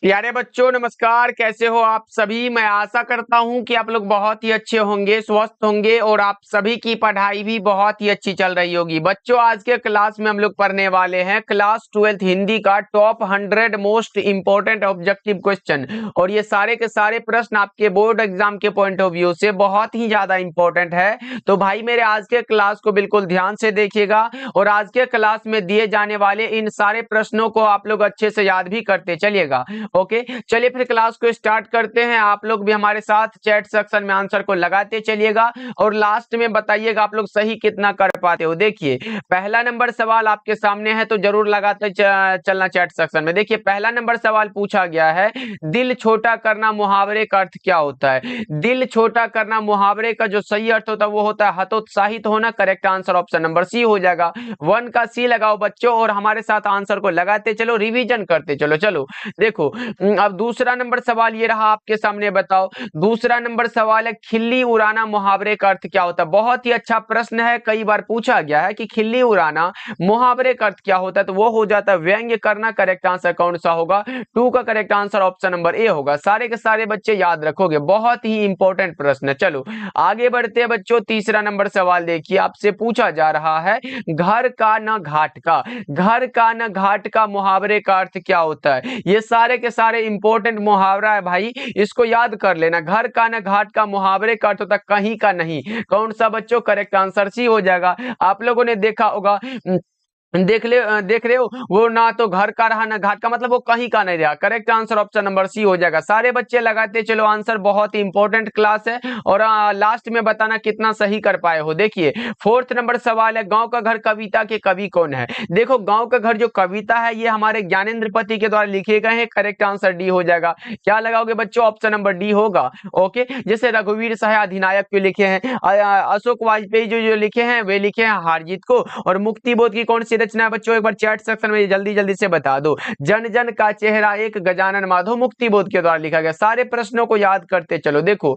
प्यारे बच्चों नमस्कार। कैसे हो आप सभी। मैं आशा करता हूं कि आप लोग बहुत ही अच्छे होंगे, स्वस्थ होंगे और आप सभी की पढ़ाई भी बहुत ही अच्छी चल रही होगी। बच्चों आज के क्लास में हम लोग पढ़ने वाले हैं क्लास 12th हिंदी का top 100 most important objective question. और ये सारे के सारे प्रश्न आपके बोर्ड एग्जाम के पॉइंट ऑफ व्यू से बहुत ही ज्यादा इंपॉर्टेंट है। तो भाई मेरे आज के क्लास को बिल्कुल ध्यान से देखिएगा और आज के क्लास में दिए जाने वाले इन सारे प्रश्नों को आप लोग अच्छे से याद भी करते चलिएगा। ओके चलिए फिर क्लास को स्टार्ट करते हैं। आप लोग भी हमारे साथ चैट सेक्शन में आंसर को लगाते चलिएगा और लास्ट में बताइएगा आप लोग सही कितना कर पाते हो। देखिए पहला नंबर सवाल आपके सामने है तो जरूर लगाते चलना चैट सेक्शन में। देखिए पहला नंबर सवाल पूछा गया है, दिल छोटा करना मुहावरे का अर्थ क्या होता है। दिल छोटा करना मुहावरे का जो सही अर्थ होता है वो होता है हतोत्साहित होना। Correct answer option number C हो जाएगा। 1 का सी लगाओ बच्चों और हमारे साथ आंसर को लगाते चलो, रिवीजन करते चलो। चलो देखो अब दूसरा नंबर सवाल ये रहा आपके सामने, बताओ दूसरा नंबर सवाल है खिल्ली उड़ाना मुहावरे का अर्थ क्या होता है। बहुत ही अच्छा प्रश्न है, कई बार पूछा गया है कि खिल्ली उड़ाना मुहावरे का अर्थ क्या होता है, तो वो हो जाता है व्यंग्य करना। करेक्ट आंसर कौन सा होगा, 2 का correct answer option number A होगा। सारे के सारे बच्चे याद रखोगे, बहुत ही इंपॉर्टेंट प्रश्न है। चलो आगे बढ़ते हैं बच्चों। तीसरा नंबर सवाल देखिए आपसे पूछा जा रहा है, घर का न घाट का, घर का न घाट का मुहावरे का अर्थ क्या होता है। ये सारे के सारे इंपॉर्टेंट मुहावरा है भाई, इसको याद कर लेना। घर का न घाट का मुहावरे का अर्थ होता है कहीं का नहीं। कौन सा बच्चों, करेक्ट आंसर सी हो जाएगा। आप लोगों ने देखा होगा, देख रहे हो, वो ना तो घर का रहा ना घाट का, मतलब वो कहीं का नहीं रहा। Correct answer option number C हो जाएगा। सारे बच्चे लगाते चलो आंसर, बहुत ही इंपॉर्टेंट क्लास है और लास्ट में बताना कितना सही कर पाए हो। देखिए फोर्थ नंबर सवाल है, गांव का घर कविता के कवि कौन है। देखो गांव का घर जो कविता है ये हमारे ज्ञानेंद्र पति के द्वारा लिखे गए हैं। करेक्ट आंसर डी हो जाएगा। क्या लगाओगे बच्चों, ऑप्शन नंबर डी होगा। ओके जैसे रघुवीर शाह अधिनायक को लिखे हैं, अशोक वाजपेयी जो लिखे हैं वे लिखे हैं हारजीत को। और मुक्ति बोध की कौन सी रचना है बच्चों, एक बार चैट सेक्शन में जल्दी जल्दी से बता दो। जन जन का चेहरा एक गजानन माधव मुक्ति बोध के द्वारा लिखा गया। सारे प्रश्नों को याद करते चलो। देखो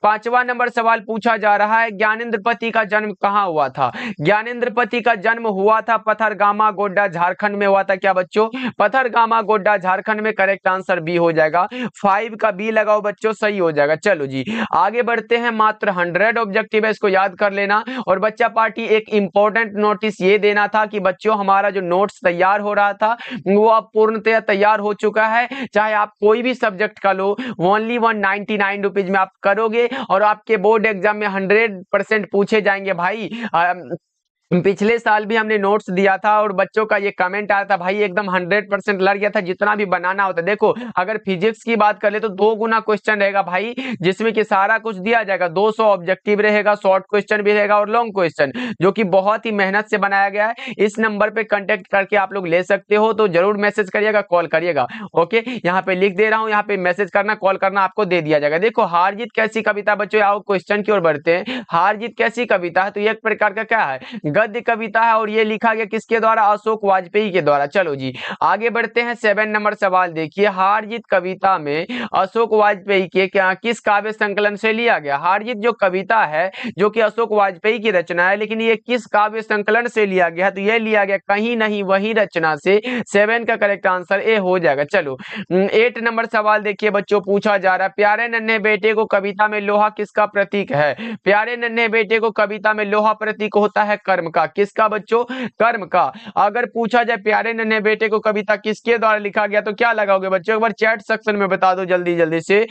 पांचवा नंबर सवाल पूछा जा रहा है, ज्ञानेंद्र पति का जन्म कहां हुआ था। ज्ञानेंद्र पति का जन्म हुआ था पथरगामा गोड्डा झारखंड में हुआ था। क्या बच्चों, पथरगामा गोड्डा झारखंड में। करेक्ट आंसर बी हो जाएगा। 5 का बी लगाओ बच्चों, सही हो जाएगा। चलो जी आगे बढ़ते हैं। मात्र 100 ऑब्जेक्टिव है, इसको याद कर लेना। और बच्चा पार्टी एक इंपॉर्टेंट नोटिस ये देना था कि बच्चों हमारा जो नोट्स तैयार हो रहा था वो अब पूर्णतः तैयार हो चुका है। चाहे आप कोई भी सब्जेक्ट का लो, ओनली 199 रुपीज में आप करोगे और आपके बोर्ड एग्जाम में 100% पूछे जाएंगे भाई। पिछले साल भी हमने नोट्स दिया था और बच्चों का ये कमेंट आया था भाई एकदम 100% लग गया था जितना भी बनाना होता। देखो अगर फिजिक्स की बात कर ले तो 2 गुना क्वेश्चन रहेगा भाई, जिसमें कि सारा कुछ दिया जाएगा। 200 ऑब्जेक्टिव रहेगा, शॉर्ट क्वेश्चन भी रहेगा और लॉन्ग क्वेश्चन, जो कि बहुत ही मेहनत से बनाया गया है। इस नंबर पे कांटेक्ट करके आप लोग ले सकते हो, तो जरूर मैसेज करिएगा, कॉल करिएगा। ओके यहाँ पे लिख दे रहा हूँ, यहाँ पे मैसेज करना, कॉल करना, आपको दे दिया जाएगा। देखो हार जीत कैसी कविता बच्चों, आओ क्वेश्चन की ओर बढ़ते हैं। हार जीत कैसी कविता है, तो एक प्रकार का क्या है, गद्य कविता है और ये लिखा गया किसके द्वारा, अशोक वाजपेयी के द्वारा। चलो जी आगे बढ़ते हैं। 7 नंबर सवाल देखिए, हार जीत कविता में अशोक वाजपेयी के क्या किस काव्य संकलन से लिया गया। हार जीत जो कविता है जो कि अशोक वाजपेयी की रचना है, लेकिन ये किस काव्य संकलन से लिया गया, तो ये लिया गया कहीं नहीं वही रचना से। 7 का करेक्ट आंसर ए हो जाएगा। चलो 8 नंबर सवाल देखिए बच्चों, पूछा जा रहा है, प्यारे नन्हे बेटे को कविता में लोहा किसका प्रतीक है। प्यारे नन्हे बेटे को कविता में लोहा प्रतीक होता है कर्म का। किसका बच्चों, कर्म का। अगर पूछा जाए प्यारे नन्हे बेटे को कविता किसके द्वारा लिखा गया, तो क्या लगाओगे बच्चों, एक बार चैट सेक्शन में बता दो जल्दी जल्दी से।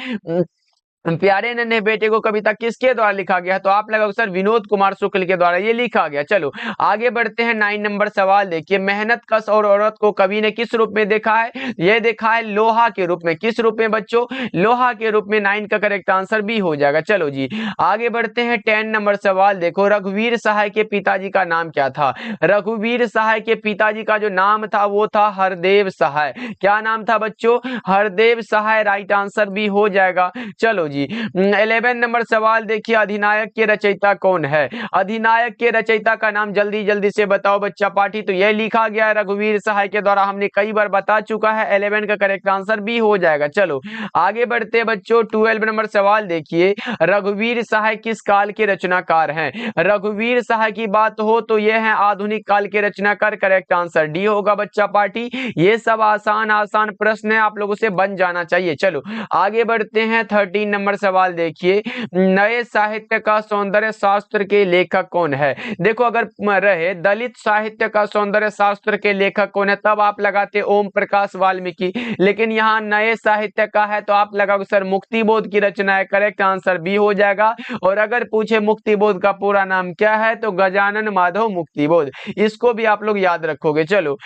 प्यारे नन्हे बेटे को कविता किसके द्वारा लिखा गया, तो आप लगाओगे सर विनोद कुमार शुक्ल के द्वारा ये लिखा गया। चलो आगे बढ़ते हैं। 9 नंबर सवाल देखिए, मेहनत कश और औरत को कवि ने किस रूप में देखा है। ये देखा है लोहा के रूप में। किस रूप में बच्चों, लोहा के रूप में। 9 का करेक्ट आंसर भी हो जाएगा। चलो जी आगे बढ़ते हैं। 10 नंबर सवाल देखो, रघुवीर सहाय के पिताजी का नाम क्या था। रघुवीर सहाय के पिताजी का जो नाम था वो था हरदेव सहाय। क्या नाम था बच्चों, हरदेव सहाय। राइट आंसर भी हो जाएगा। चलो चलो जी 11 नंबर सवाल देखिए, अधिनायक के रचयिता कौन है? अधिनायक के रचयिता का नाम जल्दी जल्दी से बताओ बच्चा पार्टी। तो यह लिखा गया है रघुवीर सहाय के द्वारा, हमने कई बार बता चुका है। 11 का करेक्ट आंसर बी हो जाएगा। चलो आगे बढ़ते हैं बच्चों, 12 नंबर सवाल देखिए, रघुवीर सहाय किस काल के रचनाकार हैं? रघुवीर सहाय की बात हो तो यह है आधुनिक काल के रचनाकार। करेक्ट आंसर डी होगा बच्चा पार्टी। ये सब आसान आसान प्रश्न है, आप लोगों से बन जाना चाहिए। चलो आगे बढ़ते हैं, 13 नंबर सवाल देखिए, नए साहित्य का सौंदर्य शास्त्र के लेखक कौन है? देखो अगर रहे दलित साहित्य का सौंदर्य शास्त्र के लेखक कौन है, तब आप लगाते ओम प्रकाश वाल्मीकि, लेकिन यहाँ नए साहित्य का है तो आप लगाओगे सर मुक्तिबोध की रचना है। करेक्ट आंसर बी हो जाएगा। और अगर पूछे मुक्तिबोध का पूरा नाम क्या है, तो गजानन माधव मुक्तिबोध, इसको भी आप लोग याद रखोगे। चलो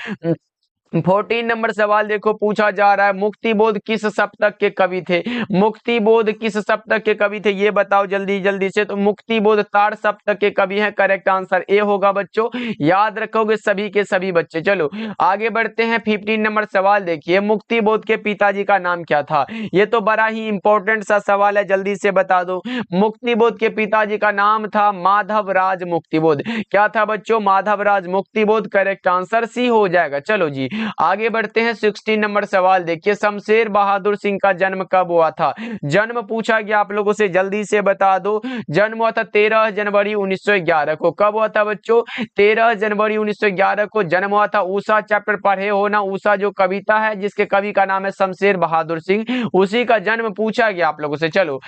14 नंबर सवाल देखो, पूछा जा रहा है मुक्तिबोध किस सप्तक के कवि थे? मुक्तिबोध किस सप्तक के कवि थे, ये बताओ जल्दी जल्दी से। तो मुक्तिबोध ताड़ सप्तक के कवि हैं। करेक्ट आंसर ए होगा बच्चों, याद रखोगे सभी के सभी बच्चे। चलो आगे बढ़ते हैं, 15 नंबर सवाल देखिए, मुक्तिबोध के पिताजी का नाम क्या था? ये तो बड़ा ही इंपॉर्टेंट सा सवाल है, जल्दी से बता दो। मुक्तिबोध के पिताजी का नाम था माधव राज मुक्तिबोध। क्या था बच्चों? माधव राज मुक्तिबोध। करेक्ट आंसर सी हो जाएगा। चलो जी आगे बढ़ते हैं, 16 नंबर सवाल देखिए, शमशेर बहादुर सिंह का जन्म कब हुआ था? जन्म पूछा गया आप लोगों से, जल्दी से बता दो। जन्म हुआ था 13 जनवरी 1911 को। कब हुआ था बच्चों? 13 जनवरी 1911 को जन्म हुआ था। उषा चैप्टर पढ़े हो ना, उषा जो कविता है जिसके कवि का नाम है शमशेर बहादुर सिंह, उसी का जन्म पूछा गया आप लोगों से। चलो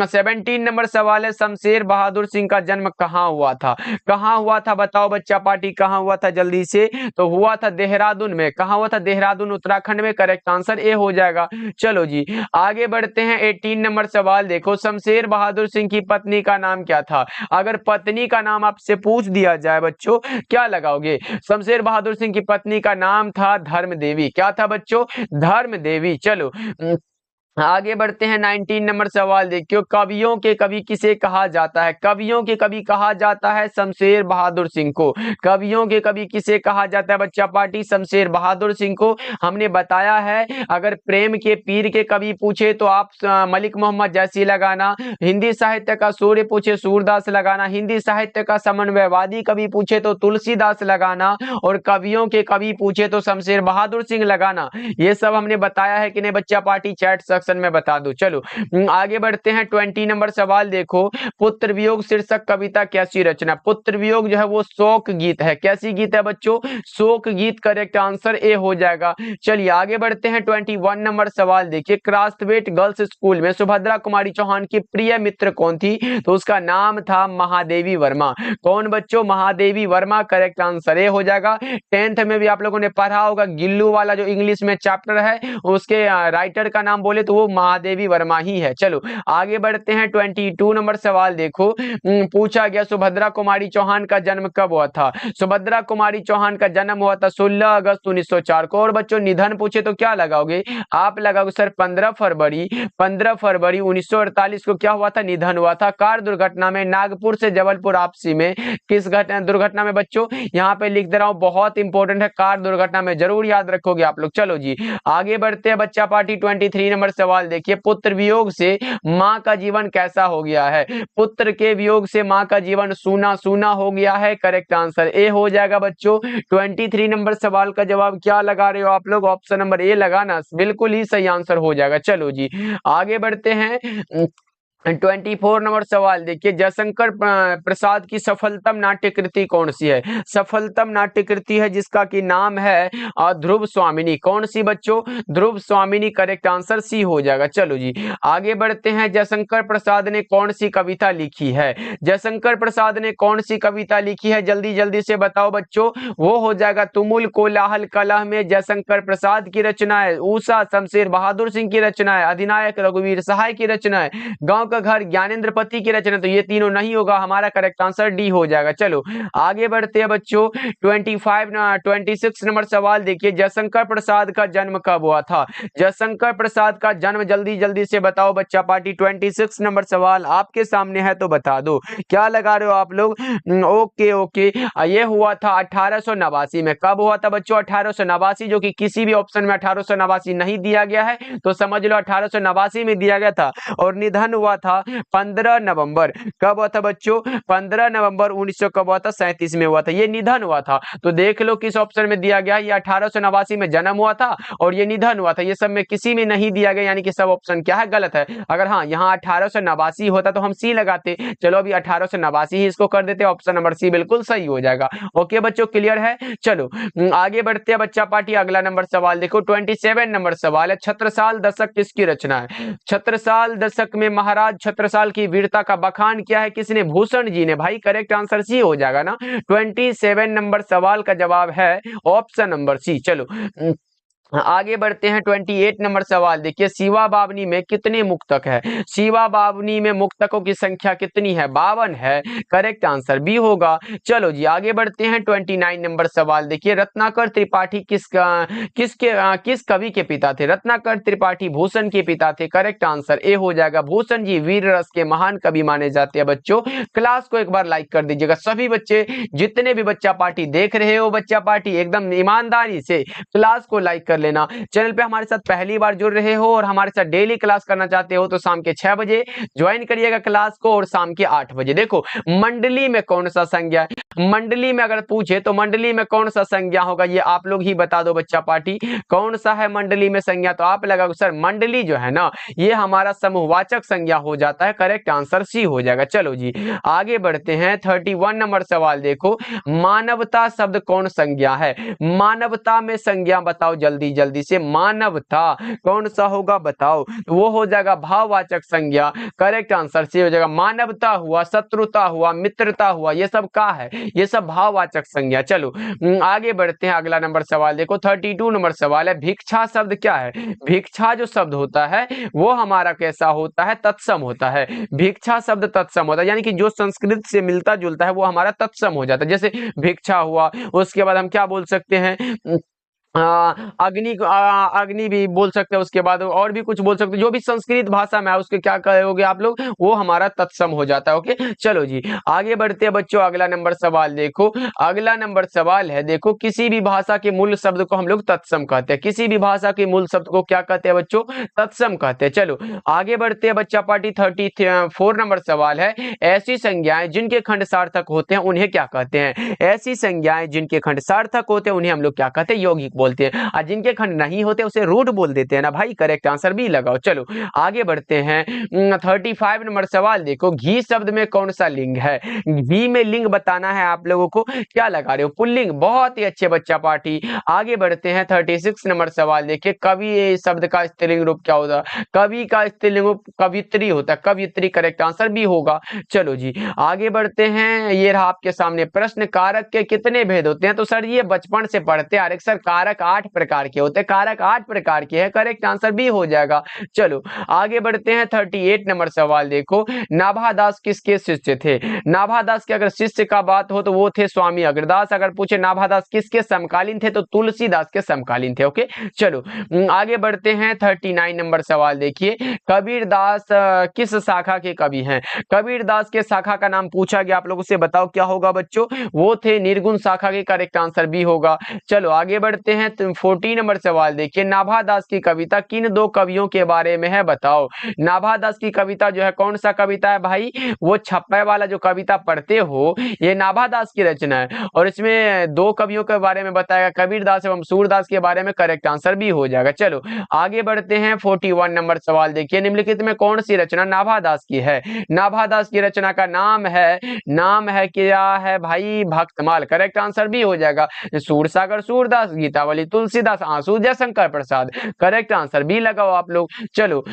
17 नंबर सवाल है, शमशेर बहादुर सिंह का जन्म कहाँ हुआ था? कहाँ हुआ था बताओ बच्चा पार्टी, कहाँ हुआ था जल्दी से। तो हुआ था देहरादून में। कहाँ हुआ था? देहरादून उत्तराखंड में। करेक्ट आंसर ए हो जाएगा। चलो जी आगे बढ़ते हैं, 18 नंबर सवाल देखो, शमशेर बहादुर सिंह की पत्नी का नाम क्या था? अगर पत्नी का नाम आपसे पूछ दिया जाए बच्चों, क्या लगाओगे? शमशेर बहादुर सिंह की पत्नी का नाम था धर्म देवी। क्या था बच्चों? धर्म देवी। चलो आगे बढ़ते हैं, 19 नंबर सवाल देखियो, कवियों के कवि किसे कहा जाता है? कवियों के कवि कहा जाता है शमशेर बहादुर सिंह को। कवियों के कवि किसे कहा जाता है बच्चा पार्टी? शमशेर बहादुर सिंह को। हमने बताया है अगर प्रेम के पीर के कवि पूछे तो आप मलिक मोहम्मद जैसी लगाना, हिंदी साहित्य का सूर्य पूछे सूरदास लगाना, हिंदी साहित्य का समन्वयवादी कवि पूछे तो तुलसीदास लगाना, और कवियों के कवि पूछे तो शमशेर बहादुर सिंह लगाना। ये सब हमने बताया है कि नहीं बच्चा पार्टी? चैट सेक्शन में बता दो। चलो आगे बढ़ते हैं, 20 नंबर सवाल देखो, पुत्र वियोग शीर्षक कविता कैसी रचना? पुत्र वियोग जो है वो शोक गीत है। कैसी गीत है बच्चों? शोक गीत। करेक्ट आंसर ए हो जाएगा। चलिए आगे बढ़ते हैं, 21 नंबर सवाल देखिए, क्रास्थवेट गर्ल्स स्कूल में सुभद्रा कुमारी चौहान की प्रिय मित्र कौन थी? तो उसका नाम था महादेवी वर्मा। कौन बच्चों? Mahadevi Verma. Correct answer A हो जाएगा। 10th में भी आप लोगों ने पढ़ा होगा, गिल्लू वाला जो इंग्लिश में चैप्टर है उसके राइटर का नाम बोले तो वो महादेवी वर्मा ही है। चलो आगे बढ़ते हैं, 22 नंबर सवाल देखो, पूछा गया सुभद्रा कुमारी चौहान का जन्म कब हुआ था? सुभद्रा कुमारी चौहान का जन्म हुआ था 16 अगस्त 1904 को। और बच्चों निधन पूछे तो क्या लगाओगे? आप लगाओगे सर 15 फरवरी 1948 को क्या हुआ था? निधन हुआ था कार दुर्घटना में, नागपुर से जबलपुर आपसी में। किस दुर्घटना में बच्चों? यहाँ पे लिख दे रहा हूं, बहुत इंपॉर्टेंट है, कार दुर्घटना में, जरूर याद रखोगे आप लोग। चलो जी आगे बढ़ते हैं बच्चा पार्टी, 23 नंबर सवाल देखिए, पुत्र वियोग से मां का जीवन कैसा हो गया है? पुत्र के वियोग से मां का जीवन सूना सूना हो गया है। करेक्ट आंसर ए हो जाएगा बच्चों। 23 नंबर सवाल का जवाब क्या लगा रहे हो आप लोग? ऑप्शन नंबर ए लगाना, बिल्कुल ही सही आंसर हो जाएगा। चलो जी आगे बढ़ते हैं, 24 नंबर सवाल देखिए, जयशंकर प्रसाद की सफलतम नाट्य कृति कौन सी है? सफलतम नाट्य कृति है जिसका की नाम है ध्रुव स्वामिनी। कौन सी बच्चों? ध्रुव स्वामिनी। करेक्ट आंसर सी हो जाएगा। चलो जी आगे बढ़ते हैं, जयशंकर प्रसाद ने कौन सी कविता लिखी है? जयशंकर प्रसाद ने कौन सी कविता लिखी है? जल्दी जल्दी से बताओ बच्चों। वो हो जाएगा तुमुल कोलाहल कलह में जयशंकर प्रसाद की रचना है, उषा शमशेर बहादुर सिंह की रचना है, अधिनायक रघुवीर सहाय की रचना है, गांव का घर ज्ञानेंद्रपति की रचना, तो ये तीनों नहीं होगा, हमारा करेक्ट आंसर डी हो जाएगा। चलो आगे बढ़ते हैं बच्चों। 26 नंबर सवाल देखिए, जयशंकर प्रसाद का जन्म कब हुआ था? जयशंकर प्रसाद का जन्म जल्दी जल्दी से बताओ बच्चा पार्टी। 26 नंबर सवाल आपके सामने है तो बता दो। क्या लगा रहे हो आप लोग? ओके ओके, ये हुआ था 1889 में। कब हुआ था बच्चों? 1889, जो कि किसी भी ऑप्शन में 1889 नहीं दिया गया है, तो समझ लो 1889 में दिया गया था। और निधन हुआ था 15 नवंबर। कब हुआ था बच्चों? 15 नवंबर 1900 कब हुआ था? 37 में हुआ था, ये निधन हुआ था। तो देख लो किस ऑप्शन में दिया गया, ये 1889 में जन्म हुआ था और ये निधन हुआ था, ये सब में किसी में नहीं दिया गया, यानी कि सब ऑप्शन क्या है? गलत है। अगर हाँ यहाँ 1889 होता तो हम सी लगाते। चलो अभी 1889 ही इसको कर देते, ऑप्शन नंबर सी बिल्कुल सही हो जाएगा। ओके बच्चों, क्लियर है? चलो आगे बढ़ते हैं बच्चा पार्टी। अगला नंबर सवाल देखो, 27 नंबर सवाल है, छत्रसाल दशक किसकी रचना है? छत्रसाल दशक में महाराज छत्रसाल की वीरता का बखान किया है किसने? भूषण जी ने। भाई करेक्ट आंसर सी हो जाएगा ना। 27 नंबर सवाल का जवाब है ऑप्शन नंबर सी। चलो आगे बढ़ते हैं। 28 नंबर सवाल देखिए, शिवा बावनी में कितने मुक्तक है? शिवा बावनी में मुक्तकों की संख्या कितनी है? 52 है। करेक्ट आंसर बी होगा। चलो जी आगे बढ़ते हैं। 29 नंबर सवाल देखिए, रत्नाकर त्रिपाठी किस कवि के पिता थे? रत्नाकर त्रिपाठी भूषण के पिता थे। करेक्ट आंसर ए हो जाएगा। भूषण जी वीर रस के महान कवि माने जाते हैं। बच्चों क्लास को एक बार लाइक कर दीजिएगा सभी बच्चे, जितने भी बच्चा पार्टी देख रहे हो, बच्चा पार्टी एकदम ईमानदारी से क्लास को लाइक कर लेना। चैनल पे हमारे साथ पहली बार जुड़ रहे हो और हमारे साथ डेली क्लास करना चाहते हो तो शाम के 6 बजे ज्वाइन करिएगा क्लास को, और शाम के 8 बजे। देखो मंडली में कौन सा संज्ञा है? मंडली में अगर पूछे तो मंडली में कौन सा संज्ञा होगा, ये आप लोग ही बता दो बच्चा पार्टी, कौन सा है मंडली में संज्ञा? तो आप लगाओ सर मंडली जो है ना, ये हमारा समूहवाचक संज्ञा हो जाता है। करेक्ट आंसर सी हो जाएगा। चलो जी आगे बढ़ते हैं। 31 नंबर सवाल देखो, मानवता शब्द कौन संज्ञा है? मानवता में संज्ञा बताओ जल्दी जल्दी से। मानवता कौन सा होगा बताओ? तो वो हो जाएगा भाववाचक संज्ञा। करेक्ट आंसर सी हो जाएगा। मानवता हुआ, शत्रुता हुआ, मित्रता हुआ, ये सब का है? ये सब भाववाचक संज्ञा। चलो आगे बढ़ते हैं। अगला नंबर सवाल देखो, 32 नंबर सवाल है, भिक्षा शब्द क्या है? भिक्षा जो शब्द होता है वो हमारा कैसा होता है? तत्सम होता है। भिक्षा शब्द तत्सम होता है, यानी कि जो संस्कृत से मिलता जुलता है वो हमारा तत्सम हो जाता है। जैसे भिक्षा हुआ, उसके बाद हम क्या बोल सकते हैं? अग्नि भी बोल सकते हैं, उसके बाद और भी कुछ बोल सकते हैं, जो भी संस्कृत भाषा में है उसके क्या कहोगे आप लोग? वो हमारा तत्सम हो जाता है। ओके चलो जी आगे बढ़ते हैं बच्चों। अगला नंबर सवाल देखो, अगला नंबर सवाल है देखो, किसी भी भाषा के मूल शब्द को हम लोग तत्सम कहते हैं। किसी भी भाषा के मूल शब्द को क्या कहते हैं बच्चों? तत्सम कहते हैं। चलो आगे बढ़ते हैं बच्चा पार्टी। 34 नंबर सवाल है, ऐसी संज्ञाएं जिनके खंड सार्थक होते हैं उन्हें क्या कहते हैं? ऐसी संज्ञाएं जिनके खंड सार्थक होते हैं उन्हें हम लोग क्या कहते हैं? यौगिक बोलते हैं। और जिनके खंड नहीं होते उसे रूट बोल देते हैं ना भाई। करेक्ट आंसर भी लगाओ। चलो आगे बढ़ते हैं। 35 नंबर सवाल देखो, घी शब्द में कौन सा लिंग है? घी में लिंग बताना है आप लोगों को। क्या लगा रहे हो? पुल्लिंग। बहुत ही अच्छे बच्चा पार्टी। आगे बढ़ते हैं। 36 नंबर सवाल देखिए, कवि शब्द का स्त्रीलिंग रूप क्या होता है? कवि का स्त्रीलिंग रूप कवित्री होता है। कवित्री करेक्ट आंसर भी होगा। चलो जी आगे बढ़ते हैं। ये रहा आपके सामने प्रश्न, कारक के कितने भेद होते हैं? तो सर ये बचपन से पढ़ते आ रहे सर, कारक 8 प्रकार के होते हैं। कारक 8 प्रकार के हैं। करेक्ट आंसर भी हो जाएगा। चलो आगे बढ़ते हैं। 38 नंबर सवाल देखो, नाभादास किसके शिष्य थे? नाभादास के अगर शिष्य का बात हो तो वो थे स्वामी अग्रदास। अगर पूछे नाभादास किसके समकालीन थे तो तुलसीदास के समकालीन थे। ओके चलो आगे बढ़ते हैं। 39 नंबर सवाल देखिए, कबीरदास किस शाखा के कवि हैं? कबीरदास के शाखा का नाम पूछा गया, आप लोगों से बताओ क्या होगा बच्चों? वो थे निर्गुण शाखा के। करेक्ट आंसर भी होगा। चलो आगे बढ़ते हैं। 40 नंबर सवाल देखिए, नाभादास की कविता किन दो कवियों के बारे में है बताओ? नाभादास की कविता जो है कौन सा कविता है भाई? वो छप्पे वाला जो कविता पढ़ते हो ये नाभादास की रचना है, और इसमें दो कवियों के बारे में बताया, कबीरदास एवं सूरदास के बारे में। करेक्ट आंसर भी हो जाएगा। चलो आगे बढ़ते हैं। 41 नंबर सवाल देखिए, निम्नलिखित में कौन सी रचना नाभादास की है? नाभादास की रचना का नाम है क्या है भाई? भक्तमाल। करेक्ट आंसर भी हो जाएगा। सूरसागर सूरदास, गीतावली तुलसीदास, आंसू जयशंकर प्रसाद। करेक्ट आंसर भी लगाओ आप लोग। चलो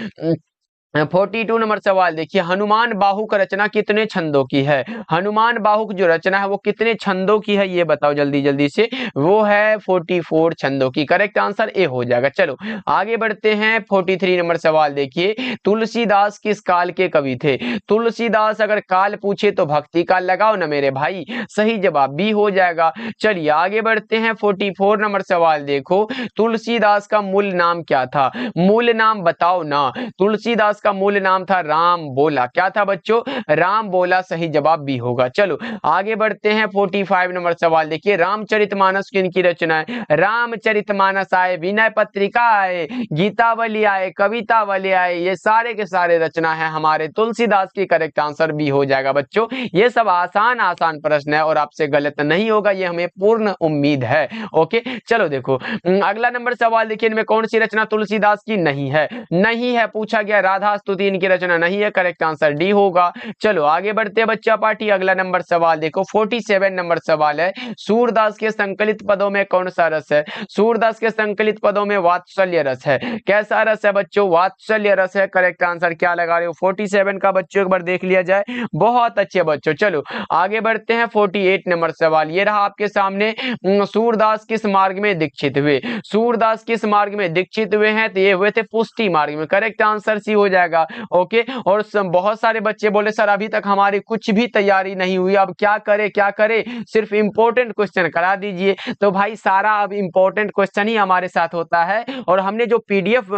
42 नंबर सवाल देखिए, हनुमान बाहुक रचना कितने छंदों की है? हनुमान बाहुक जो रचना है वो कितने छंदों की है, ये बताओ जल्दी जल्दी से। वो है 44 छंदों की। करेक्ट आंसर ए हो जाएगा। चलो आगे बढ़ते हैं। 43 नंबर सवाल देखिए, तुलसीदास किस काल के कवि थे? तुलसीदास अगर काल पूछे तो भक्ति काल लगाओ ना मेरे भाई, सही जवाब बी हो जाएगा। चलिए आगे बढ़ते हैं। 44 नंबर सवाल देखो, तुलसीदास का मूल नाम क्या था? मूल नाम बताओ ना। तुलसीदास का मूल नाम था राम बोला। क्या था बच्चों? राम बोला। सही जवाब बी होगा। चलो आगे बढ़ते हैं। 45 नंबर सवाल देखिए, रामचरितमानस किनकी रचना है? रामचरितमानस आए, विनय पत्रिका आए, गीतावली आए, कवितावली आए, ये सारे के सारे रचना है हमारे तुलसीदास की। करेक्ट आंसर बी हो जाएगा बच्चों। ये सब आसान आसान प्रश्न है और आपसे गलत नहीं होगा, ये हमें पूर्ण उम्मीद है। ओके चलो देखो अगला नंबर सवाल देखिए, इनमें कौन सी रचना तुलसीदास की नहीं है? नहीं है पूछा गया, राधा स्तुति इनकी रचना नहीं है। करेक्ट आंसर डी होगा। चलो आगे बढ़ते हैं बच्चा पार्टी। अगला नंबर सवाल देखो, 47 नंबर सवाल है, सूरदास के संकलित पदों में कौन सा रस है? सूरदास के संकलित पदों में वात्सल्य रस है। कैसा रस है बच्चों? वात्सल्य रस है। करेक्ट आंसर क्या लगा रहे हो? 47 का बच्चों एक बार देख लिया जाए। बहुत अच्छे बच्चों। चलो आगे बढ़ते हैं। 48 नंबर सवाल ये रहा आपके सामने, सूरदास किस मार्ग में दीक्षित हुए? सूरदास किस मार्ग में दीक्षित हुए हैं? तो ये हुए थे पुष्टि मार्ग में। करेक्ट आंसर सी हो जाएगा। ओके और बहुत सारे बच्चे बोले सर अभी तक हमारी कुछ भी तैयारी नहीं हुई, अब क्या करें क्या करें, सिर्फ इंपॉर्टेंट क्वेश्चन करा दीजिए। तो भाई सारा अब इंपॉर्टेंट क्वेश्चन ही हमारे साथ होता है और हमने जो पीडीएफ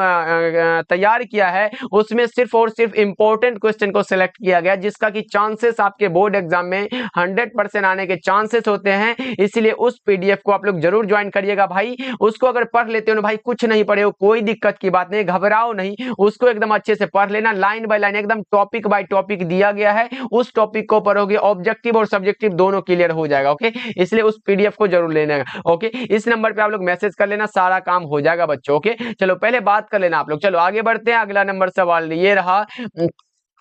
तैयार किया है उसमें सिर्फ और सिर्फ इंपॉर्टेंट क्वेश्चन को सिलेक्ट किया गया, जिसका कि चांसेस आपके बोर्ड एग्जाम में 100% आने के चांसेस होते हैं। इसलिए उस पीडीएफ को आप लोग जरूर ज्वाइन करिएगा भाई। उसको अगर पढ़ लेते हो ना भाई, कुछ नहीं पढ़े हो कोई दिक्कत की बात नहीं, घबराओ नहीं, उसको एकदम अच्छे से पढ़ लेना, लाइन बाय लाइन एकदम टॉपिक बाय टॉपिक दिया गया है, उस टॉपिक को पढ़ोगे ऑब्जेक्टिव और सब्जेक्टिव दोनों क्लियर हो जाएगा। ओके इसलिए उस पीडीएफ को जरूर लेना। ओके इस नंबर पे आप लोग मैसेज कर लेना, सारा काम हो जाएगा बच्चों। ओके चलो पहले बात कर लेना आप लोग। चलो आगे बढ़ते हैं। अगला नंबर सवाल ये रहा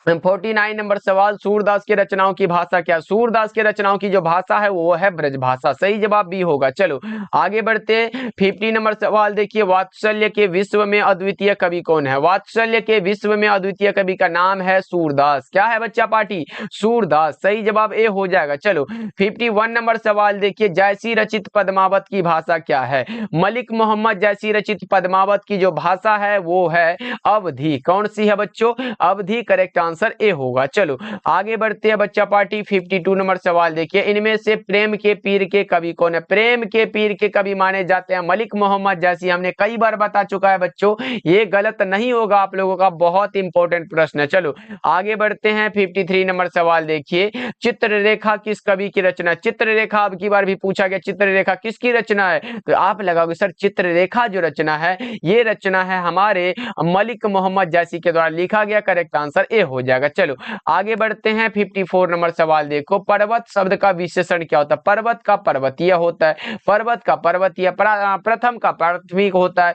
49 नंबर सवाल, सूरदास की रचनाओं की भाषा क्या? सूरदास की रचनाओं की जो भाषा है वो है ब्रज भाषा। सही जवाब बी होगा। चलो आगे बढ़ते हैं। 50 नंबर सवाल देखिए, वात्सल्य के विश्व में अद्वितीय कवि कौन है? वात्सल्य के विश्व में अद्वितीय कवि का नाम है सूरदास। क्या है बच्चा पार्टी? सूरदास। सही जवाब ए हो जाएगा। चलो 51 नंबर सवाल देखिए, जैसी रचित पद्मावत की भाषा क्या है? मलिक मोहम्मद जैसी रचित पद्मावत की जो भाषा है वो है अवधी। कौन सी है बच्चों? अवधी। करेक्ट आंसर ए होगा। चलो आगे बढ़ते हैं बच्चा पार्टी। 52 नंबर सवाल देखिए, इनमें से प्रेम के पीर के कवि कौन है? प्रेम के पीर के कवि माने जाते हैं मलिक मोहम्मद जैसी। हमने कई बार बता चुका है बच्चों, ये गलत नहीं होगा आप लोगों का, बहुत इंपॉर्टेंट प्रश्न है। चलो आगे बढ़ते हैं। 53 नंबर सवाल देखिए, चित्ररेखा किस कवि की रचना? चित्ररेखा अब की बार भी पूछा गया, चित्ररेखा किसकी रचना है? तो आप लगाओगे सर चित्ररेखा जो रचना है ये रचना है हमारे मलिक मोहम्मद जैसी के द्वारा लिखा गया। करेक्ट आंसर ए हो जाएगा। चलो आगे बढ़ते हैं। 54 नंबर सवाल देखो, पर्वत शब्द का विशेषण क्या होता है? पर्वत का पर्वतीय होता है, पर्वत का पर्वतीय, प्रथम का प्राथमिक होता है,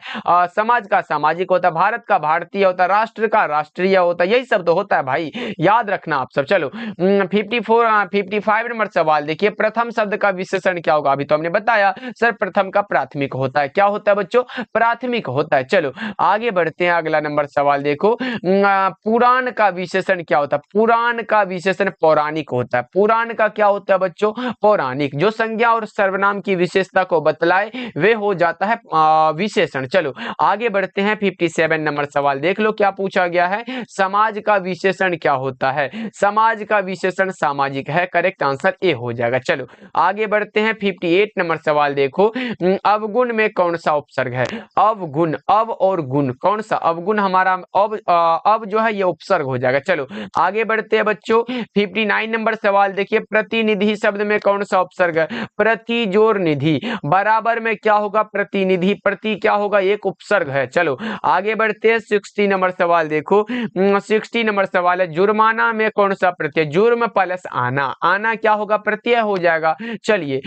समाज का सामाजिक होता है, भारत का भारतीय होता है, राष्ट्र का राष्ट्रीय होता है, यही सब तो होता है भाई, याद रखना आप सब। चलो 55 नंबर सवाल देखिए, प्रथम शब्द का विशेषण क्या होगा? अभी तो हमने बताया सर प्रथम का प्राथमिक होता है। क्या होता है बच्चों? प्राथमिक होता है। चलो आगे बढ़ते हैं। अगला नंबर सवाल देखो, पुराण का विशेषण क्या होता है? पुराण का विशेषण पौराणिक होता है। पुराण का क्या होता है बच्चों? पौराणिक। जो संज्ञा और सर्वनाम की विशेषता को बतलाए वे हो जाता है विशेषण। चलो आगे बढ़ते हैं। 57 नंबर सवाल देख लो क्या पूछा गया है, समाज का विशेषण क्या होता है? समाज का विशेषण सामाजिक है। करेक्ट आंसर ए हो जाएगा। चलो आगे बढ़ते हैं। 58 नंबर सवाल देखो, अवगुण में कौन सा उपसर्ग है? अवगुण, अव और गुण, कौन सा? अवगुण हमारा अब जो है ये उपसर्ग हो जाएगा। चलो आगे बढ़ते हैं बच्चों। 59 नंबर सवाल देखिए, प्रतिनिधि शब्द में कौन सा उपसर्ग है? प्रति जोर निधि, बराबर में क्या होगा? प्रतिनिधि, प्रति क्या होगा? एक उपसर्ग है। चलो आगे बढ़ते हैं। 60 नंबर सवाल देखो, 60 नंबर सवाल है, जुर्माना में कौन सा प्रत्यय? जुर्म प्लस आना, आना क्या होगा? प्रत्यय हो जाएगा। चलिए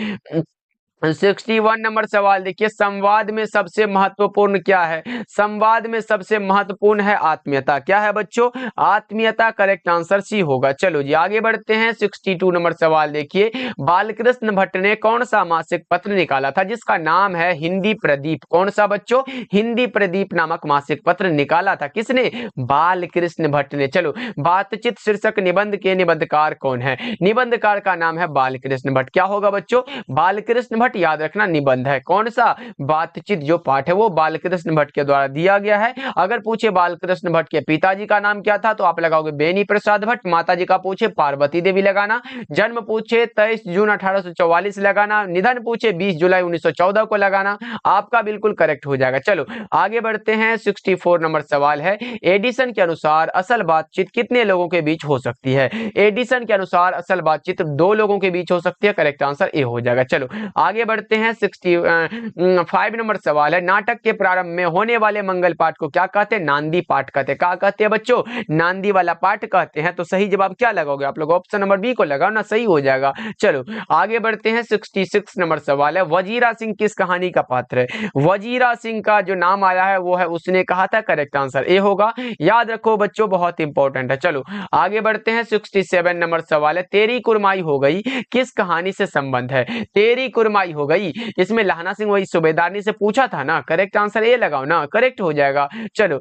61 नंबर सवाल देखिए, संवाद में सबसे महत्वपूर्ण क्या है? संवाद में सबसे महत्वपूर्ण है आत्मीयता। क्या है बच्चों? आत्मीयता। करेक्ट आंसर सी होगा। चलो जी आगे बढ़ते हैं। 62 नंबर सवाल देखिए, बालकृष्ण भट्ट ने कौन सा मासिक पत्र निकाला था जिसका नाम है हिंदी प्रदीप? कौन सा बच्चों? हिंदी प्रदीप नामक मासिक पत्र निकाला था किसने? बालकृष्ण भट्ट ने। चलो, बातचीत शीर्षक निबंध के निबंधकार कौन है? निबंधकार का नाम है बालकृष्ण भट्ट। क्या होगा बच्चों? बालकृष्ण भट्ट। याद रखना निबंध है। कौन सा? बातचीत जो पाठ है वो बालकृष्ण भट्ट के द्वारा दिया गया है। अगर पूछे बालकृष्ण भट्ट के पिताजी का नाम क्या था तो आप लगाओगे बेनी प्रसाद भट्ट। माताजी का पूछे पार्वती देवी लगाना। जन्म पूछे 23 जून 1844 लगाना। निधन पूछे 20 जुलाई 1914 को लगाना। आपका बिल्कुल करेक्ट हो जाएगा। चलो आगे बढ़ते हैं। 64 नंबर सवाल है, एडिसन के अनुसार असल बातचीत कितने लोगों के बीच हो सकती है? एडिसन के अनुसार असल बातचीत 2 लोगों के बीच हो सकती है। करेक्ट आंसर ए हो जाएगा। चलो आगे बढ़ते हैं। 65 नंबर सवाल है, नाटक के प्रारंभ में होने वाले मंगल पाठ को क्या कहते हैं? नांदी पाठ कहते हैं। क्या कहते हैं बच्चों? नांदी वाला पाठ कहते हैं। तो सही जवाब क्या लगाओगे आप लोग? ऑप्शन नंबर बी को लगाओ ना, सही हो जाएगा। चलो आगे बढ़ते हैं। 66 नंबर सवाल है, वजीरा सिंह किस कहानी का पात्र है? वजीरा सिंह का जो नाम आया है वो है उसने कहा था। करेक्ट आंसर ए होगा। याद रखो बच्चों, बहुत इंपॉर्टेंट है। चलो आगे बढ़ते हैं। 67 नंबर सवाल है, तेरी कुरमाई हो गई किस कहानी से संबंध है? तेरी कुरमाई हो गई, इसमें लहना सिंह वही सूबेदारनी से पूछा था ना। करेक्ट आंसर ए लगाओ ना, करेक्ट हो जाएगा। चलो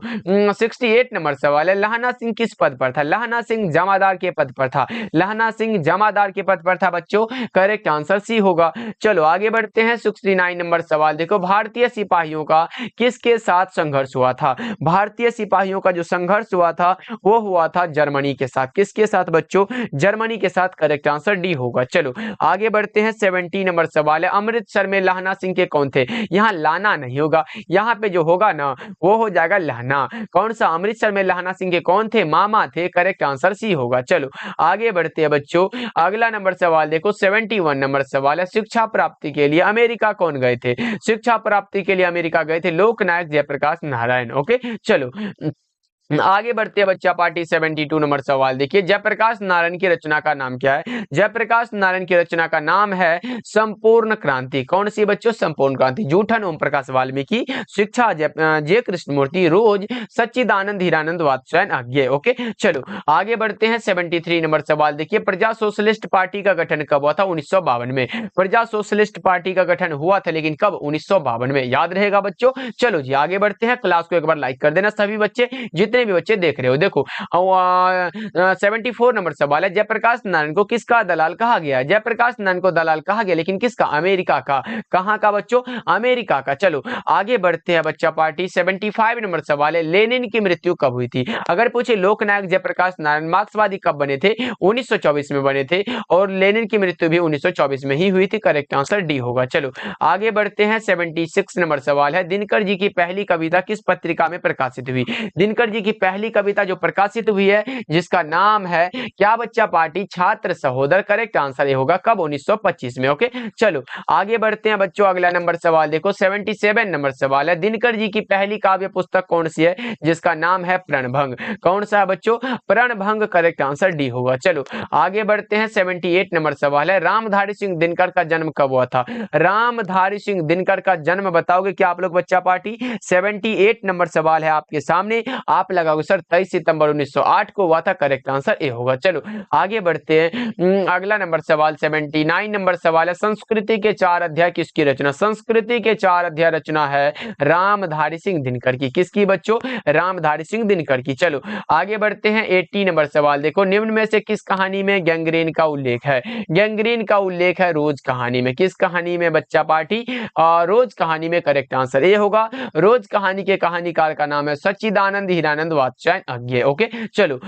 68 नंबर सवाल है, लहना सिंह किस पद पर था? लहना सिंह जमादार के पद पर था। लहना सिंह जमादार के पद पर था बच्चों। करेक्ट आंसर सी होगा। चलो आगे बढ़ते हैं। 69 नंबर सवाल देखो, भारतीय सिपाहियों का किसके साथ संघर्ष हुआ था? भारतीय सिपाहियों का जो संघर्ष हुआ था वो हुआ था जर्मनी के साथ। किसके साथ बच्चों? जर्मनी के साथ। करेक्ट आंसर डी होगा। चलो आगे बढ़ते हैं। 70 नंबर सवाल है, अमृतसर में लहना सिंह के कौन थे? यहाँ लाना नहीं होगा, यहाँ पे जो होगा ना वो हो जाएगा लहना। कौन सा? अमृतसर में लहना सिंह के कौन थे? मामा थे। करेक्ट आंसर सी होगा। चलो आगे बढ़ते हैं बच्चों। अगला नंबर सवाल देखो, 71 नंबर सवाल है, शिक्षा प्राप्ति के लिए अमेरिका कौन गए थे? शिक्षा प्राप्ति के लिए अमेरिका गए थे लोकनायक जयप्रकाश नारायण। ओके चलो आगे बढ़ते हैं बच्चा पार्टी। 72 नंबर सवाल देखिए, जयप्रकाश नारायण की रचना का नाम क्या है? जयप्रकाश नारायण की रचना का नाम है संपूर्ण क्रांति। कौन सी बच्चों? संपूर्ण क्रांति। जूठन ओम प्रकाश वाल्मीकि, शिक्षा जय कृष्णमूर्ति, रोज, सच्चिदानंद हीरानंद वात्स्यायन अज्ञे। ओके चलो आगे बढ़ते हैं। 73 नंबर सवाल देखिए, प्रजा सोशलिस्ट पार्टी का गठन कब हुआ था? 1952 में। प्रजा सोशलिस्ट पार्टी का गठन हुआ था, लेकिन कब? 1952 में। याद रहेगा बच्चों। चलो जी आगे बढ़ते हैं। क्लास को एक बार लाइक कर देना सभी बच्चे, जितने भी बच्चे देख रहे हो। देखो 74 नंबर सवाल है, जयप्रकाश नारायण को किसका दलाल कहा गया? जयप्रकाश नारायण को दलाल कहा गया, लेकिन किसका? अमेरिका का। कहां का बच्चों? अमेरिका का। चलो आगे बढ़ते हैं बच्चा पार्टी। 75 नंबर सवाल है, लेनिन की मृत्यु कब हुई थी? अगर पूछे लोकनायक जयप्रकाश नारायण मार्क्सवादी कब बने थे? 1924 में बने थे, और लेनिन की मृत्यु भी 1924 में ही हुई थी। करेक्ट आंसर डी होगा। चलो आगे बढ़ते हैं। 76 नंबर सवाल है, दिनकर जी की पहली कविता किस पत्रिका में प्रकाशित हुई? दिनकर जी की पहली कविता जो प्रकाशित हुई है जिसका नाम है क्या बच्चा पार्टी? छात्र सहोदर। करेक्ट आंसर ये होगा। कब? 1925 में। ओके चलो आगे बढ़ते हैं बच्चों। अगला नंबर सवाल देखो, 77 नंबर सवाल है, दिनकर जी की पहली काव्य पुस्तक कौन सी है जिसका नाम है प्रणभंग? कौन सा है बच्चों? प्रणभंग। करेक्ट आंसर डी होगा। चलो आगे बढ़ते हैं। 78 नंबर सवाल है, रामधारी सिंह दिनकर का जन्म कब हुआ था? रामधारी सिंह दिनकर का जन्म बताओगे क्या आप लोग बच्चा पार्टी? 78 नंबर सवाल है आपके सामने। आप लगाओगे सर 23 सितंबर 1908 को हुआ था। करेक्ट आंसर ए होगा। चलो आगे बढ़ते हैं। अगला नंबर सवाल 79 नंबर सवाल है, संस्कृति के 4 अध्याय किसकी रचना? संस्कृति के 4 अध्याय रचना है रामधारी सिंह दिनकर की। किसकी बच्चों? रामधारी सिंह दिनकर की। चलो आगे बढ़ते हैं। 80 नंबर सवाल देखो, निम्न में से किस कहानी में गैंग्रीन का उल्लेख है? गैंग्रीन का उल्लेख है रोज कहानी में। किस कहानी में बच्चा पार्टी? रोज कहानी में। करेक्ट आंसर ए होगा। रोज कहानी के कहानीकार का नाम है सच्चिदानंद हीरानंद वात्स्यायन अज्ञे। ओके चलो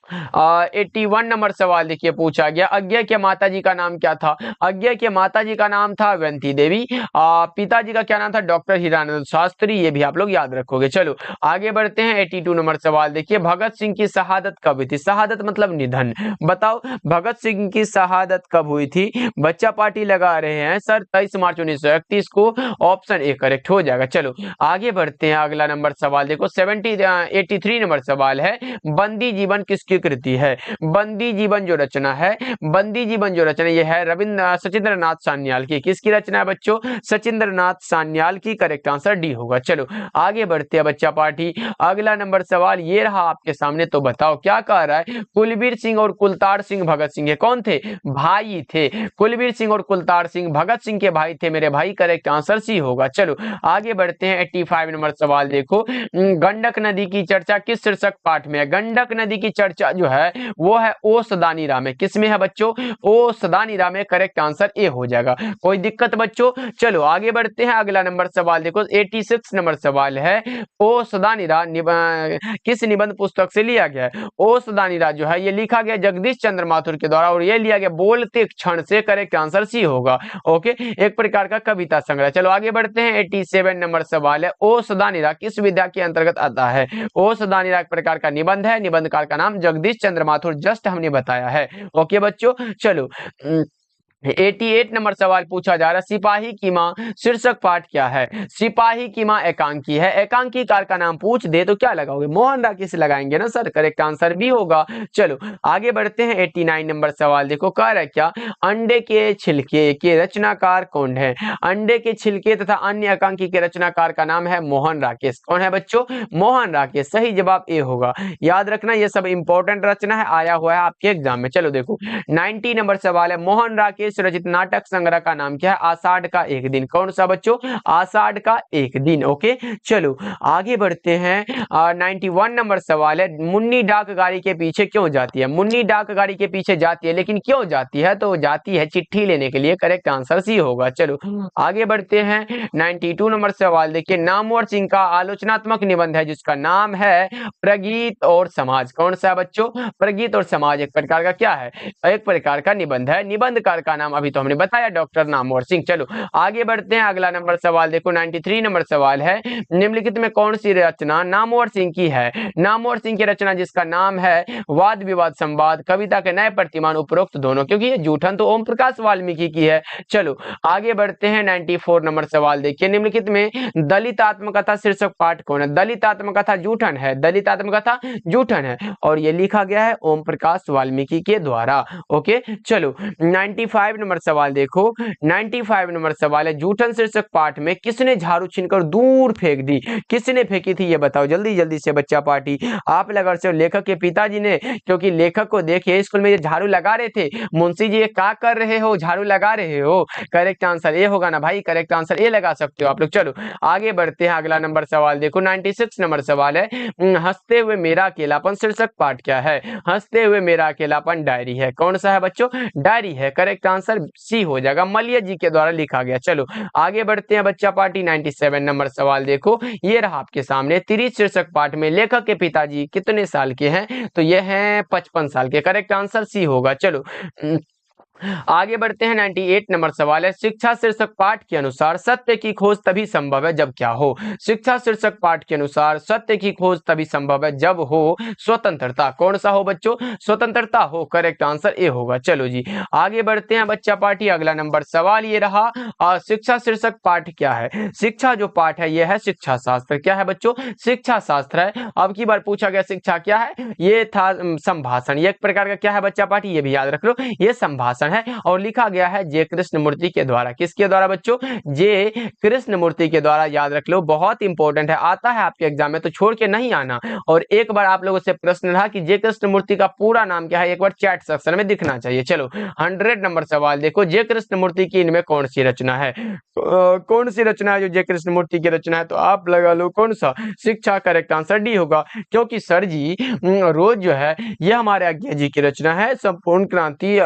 81 नंबर सवाल देखिए पूछा गया, अज्ञे के माताजी का नाम क्या था? अज्ञे के माताजी का नाम था अवंती देवी। पिताजी का क्या नाम था? डॉक्टर हीरानंद शास्त्री। ये भी आप लोग याद रखोगे। चलो आगे बढ़ते हैं। 82 नंबर सवाल देखिए, भगत सिंह की शहादत कब हुई थी? शहादत मतलब निधन। बताओ भगत सिंह की शहादत कब हुई थी? बच्चा पार्टी लगा रहे हैं सर 23 मार्च 1931 को। ऑप्शन ए करेक्ट हो जाएगा। चलो आगे बढ़ते हैं। अगला नंबर सवाल देखो 83 नंबर सवाल है, बंदी जीवन किसकी किसकी कृति है? बंदी जीवन जो रचना है, बंदी जीवन जो रचना ये है सचिंद्रनाथ सान्याल की। किसकी रचना है बच्चों? सचिंद्रनाथ सान्याल की। करेक्ट आंसर डी होगा। चलो आगे बढ़ते हैं बच्चा पार्टी। अगला नंबर सवाल ये रहा आपके सामने, तो बताओ क्या कह रहा है? कुलबीर सिंह और कुलतार सिंह भगत सिंह ये कौन थे? भाई थे। कुलबीर सिंह और कुलतार सिंह भगत सिंह के भाई थे मेरे भाई। करेक्ट आंसर सी होगा। चलो आगे बढ़ते हैं। 85 नंबर सवाल देखो, गंडक नदी की चर्चा किस शीर्षक पाठ में है? गंडक नदी की चर्चा जो है वो है ओ सदानीरा में। किसमें है बच्चों? ओ सदानीरा में। करेक्ट आंसर ए हो जाएगा। कोई दिक्कत बच्चों? चलो आगे बढ़ते हैं। अगला नंबर सवाल देखो, 86 नंबर सवाल है, ओ सदानीरा किस निबंध पुस्तक से लिया गया है? ओ सदानीरा जो है ये लिखा गया जगदीश चंद्र माथुर के द्वारा और ये लिया गया बोलते क्षण से। करेक्ट आंसर सी होगा। ओके, एक प्रकार का कविता संग्रह। चलो आगे बढ़ते हैं। 87 नंबर सवाल है, ओ सदानीरा किस विधा के अंतर्गत आता है? ओ सदानीरा एक प्रकार का निबंध है। निबंधकार का नाम जगदीश चंद्र माथुर, जस्ट हमने बताया है। ओके बच्चों, चलो 88 नंबर सवाल पूछा जा रहा है, सिपाही की मां शीर्षक पाठ क्या है? सिपाही की मां एकांकी है। एकांकीकार का नाम पूछ दे तो क्या लगाओगे? मोहन राकेश लगाएंगे ना सर। करेक्ट आंसर भी होगा। चलो आगे बढ़ते हैं। 89 नंबर सवाल देखो, कह रहा है क्या? अंडे के छिलके के रचनाकार कौन है? अंडे के छिलके तथा अन्य एकांकी के रचनाकार का नाम है मोहन राकेश। कौन है बच्चों? मोहन राकेश। सही जवाब ए होगा। याद रखना ये सब इंपॉर्टेंट रचना है, आया हुआ है आपके एग्जाम में। चलो देखो 90 नंबर सवाल है, मोहन राकेश रचित नाटक संग्रह का नाम क्या है? आषाढ़ का एक दिन। कौन सा बच्चों? आषाढ़ का एक दिन। ओके, चलो आगे बढ़ते हैं। 91 नंबर सवाल है, मुन्नी डाक गाड़ी के पीछे क्यों जाती है? मुन्नी डाक गाड़ी के पीछे जाती है, लेकिन क्यों जाती है? तो जाती है चिट्ठी लेने के लिए। करेक्ट आंसर सी होगा। चलो आगे बढ़ते हैं। 92 नंबर सवाल देखिए, नामवर सिंह का आलोचनात्मक निबंध है जिसका नाम है प्रगीत और समाज। कौन सा बच्चों? प्रगीत और समाज एक प्रकार का क्या है? एक प्रकार का निबंध है। निबंधकार का नाम अभी तो हमने बताया, डॉक्टर नामवर सिंह। चलो आगे बढ़ते हैं। अगला नंबर सवाल देखो, 93 नंबर सवाल है, निम्नलिखित में कौन सी रचना नामवर सिंह की है? नामवर सिंह की रचना जिसका नाम है वाद विवाद संवाद, कविता के नए प्रतिमान, उपरोक्त दोनों। क्योंकि ये जूठन तो ओम प्रकाश वाल्मीकि की है। चलो आगे बढ़ते हैं। 94 नंबर सवाल देखिए, निम्नलिखित में दलित आत्मकथा शीर्षक पाठ कौन है? दलित आत्मकथा जूठन है। दलित आत्मकथा जूठन है और ये लिखा गया है ओम प्रकाश वाल्मीकि के द्वारा। ओके, चलो 95 नंबर सवाल देखो। 95 नंबर सवाल है, जूठन शीर्षक पाठ में किसने झाड़ू छीनकर दूर फेंक दी? किसने फेंकी थी ये बताओ जल्दी जल्दी से बच्चा पार्टी। आप लगा रहे हो लेखक के पिताजी ने, क्योंकि लेखक को देखिए स्कूल में ये झाड़ू लगा रहे थे। मुंशी जी ये क्या कर रहे हो? झाड़ू लगा रहे हो। करेक्ट आंसर ए होगा ना भाई। करेक्ट आंसर ए लगा सकते हो आप लोग। चलो आगे बढ़ते हैं। अगला नंबर सवाल देखो, 96 नंबर सवाल है, हंसते हुए मेरा अकेलापन शीर्षक पाठ क्या है? हंसते हुए मेरा अकेलापन डायरी है। कौन सा है बच्चों? डायरी है। करेक्ट आंसर सी हो जाएगा, मलिया जी के द्वारा लिखा गया। चलो आगे बढ़ते हैं बच्चा पार्टी। 97 नंबर सवाल देखो, ये रहा आपके सामने, तिरीच शीर्षक पाठ में लेखक के पिताजी कितने साल के हैं? तो ये हैं 55 साल के। करेक्ट आंसर सी होगा। चलो आगे बढ़ते हैं। 98 नंबर सवाल है, शिक्षा शीर्षक पाठ के अनुसार सत्य की खोज तभी संभव है जब क्या हो? शिक्षा शीर्षक पाठ के अनुसार सत्य की खोज तभी संभव है जब हो स्वतंत्रता। कौन सा हो बच्चों? स्वतंत्रता हो। करेक्ट आंसर ए होगा। चलो जी आगे बढ़ते हैं बच्चा पार्टी। अगला नंबर सवाल ये रहा, शिक्षा शीर्षक पाठ क्या है? शिक्षा जो पाठ है यह है शिक्षा शास्त्र। क्या है बच्चों? शिक्षा शास्त्र है। अब की बार पूछा गया शिक्षा क्या है? ये था संभाषण। ये एक प्रकार का क्या है बच्चा पार्टी? ये भी याद रख लो, ये संभाषण है और लिखा गया है जे कृष्णमूर्ति के द्वारा। किसके द्वारा बच्चों? जे कृष्णमूर्ति के द्वारा। याद रख लो, बहुत इंपॉर्टेंट है, आता है आपके एग्जाम में, तो छोड़ के नहीं आना। और एक बार आप लोगों से प्रश्न रहा कि जे कृष्णमूर्ति का पूरा नाम क्या है, एक बार चैट सेक्शन में दिखना चाहिए। चलो 100 नंबर सवाल देखो, जे कृष्णमूर्ति की इनमें कौन सी रचना है? कौन सी रचना है जो जे कृष्णमूर्ति की रचना है? तो आप लगा लो कौन सा? शिक्षा। करेक्ट आंसर डी होगा, क्योंकि सर जी रोज जो है ये हमारे आज्ञा जी की रचना है। संपूर्ण क्रांति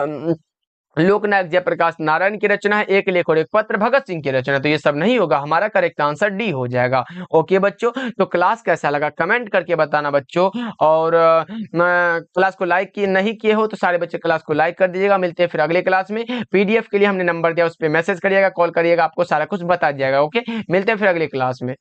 लोकनायक जयप्रकाश नारायण की रचना है। एक लेख और एक पत्र भगत सिंह की रचना। तो ये सब नहीं होगा, हमारा करेक्ट आंसर डी हो जाएगा। ओके बच्चों, तो क्लास कैसा लगा कमेंट करके बताना बच्चों। और क्लास को लाइक किए नहीं किए हो तो सारे बच्चे क्लास को लाइक कर दीजिएगा। मिलते हैं फिर अगले क्लास में। पीडीएफ के लिए हमने नंबर दिया, उस पर मैसेज करिएगा, कॉल करिएगा, आपको सारा कुछ बता दिया जाएगा। ओके, मिलते हैं फिर अगले क्लास में।